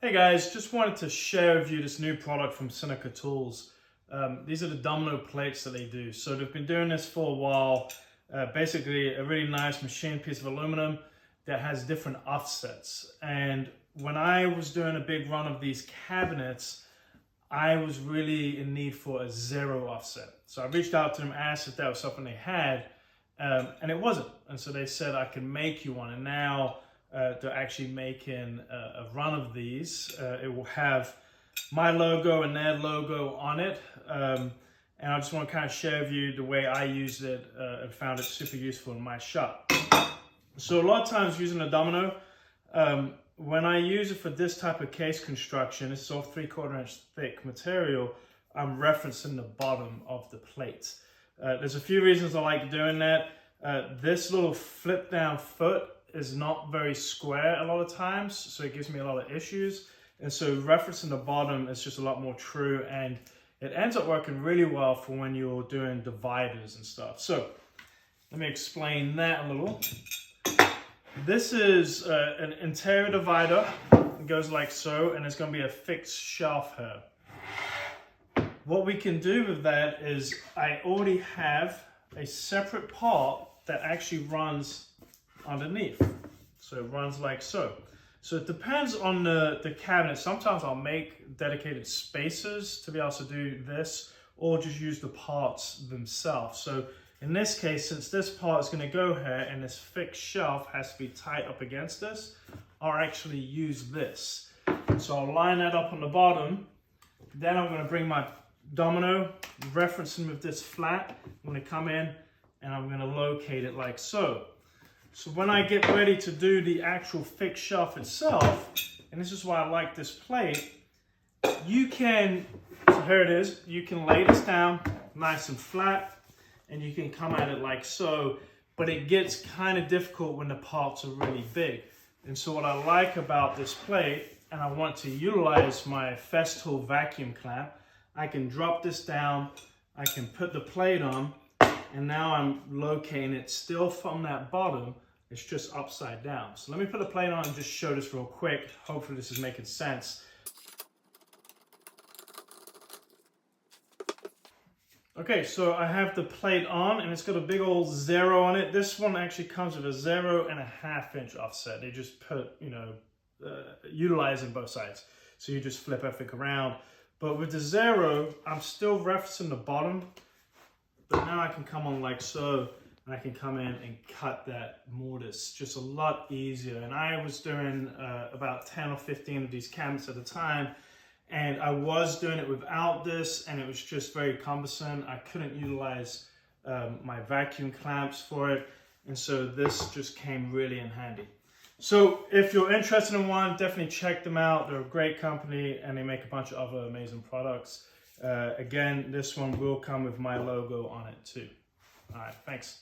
Hey guys, just wanted to share with you this new product from Seneca Tools. These are the domino plates that they do. So they've been doing this for a while. Basically a really nice machined piece of aluminum that has different offsets. And when I was doing a big run of these cabinets, I was really in need for a zero offset. So I reached out to them, asked if that was something they had, and it wasn't. And so they said I could make you one. And now they're actually making a run of these. It will have my logo and their logo on it. And I just want to kind of share with you the way I used it and found it super useful in my shop. So a lot of times using a domino, when I use it for this type of case construction, this is all 3/4 inch thick material, I'm referencing the bottom of the plate. There's a few reasons I like doing that. This little flip down foot is not very square a lot of times, so it gives me a lot of issues. And so referencing the bottom is just a lot more true, and it ends up working really well for when you're doing dividers and stuff. So let me explain that a little. This is an interior divider. It goes like so, and it's going to be a fixed shelf here. What we can do with that is I already have a separate part that actually runs underneath. So it runs like so. So it depends on the cabinet. Sometimes I'll make dedicated spacers to be able to do this, or just use the parts themselves. So in this case, since this part is going to go here and this fixed shelf has to be tight up against this, I'll actually use this. So I'll line that up on the bottom. Then I'm going to bring my domino, referencing with this flat. I'm going to come in and I'm going to locate it like so. So when I get ready to do the actual fixed shelf itself, and this is why I like this plate, you can, so here it is, you can lay this down nice and flat, and you can come at it like so, but it gets kind of difficult when the parts are really big. And so what I like about this plate, and I want to utilize my Festool vacuum clamp, I can drop this down, I can put the plate on, and now I'm locating it still from that bottom. It's just upside down. So let me put the plate on and just show this real quick. Hopefully this is making sense. Okay, so I have the plate on and it's got a big old zero on it. This one actually comes with a 0.5 inch offset. They just put, utilizing both sides. So you just flip everything around. But with the zero, I'm still referencing the bottom, but now I can come on like so. And I can come in and cut that mortise just a lot easier. And I was doing about 10 or 15 of these cabinets at a time, and I was doing it without this, and it was just very cumbersome. I couldn't utilize my vacuum clamps for it, and so this just came really in handy. So if you're interested in one, definitely check them out. They're a great company, and they make a bunch of other amazing products. Again, this one will come with my logo on it too. All right, thanks.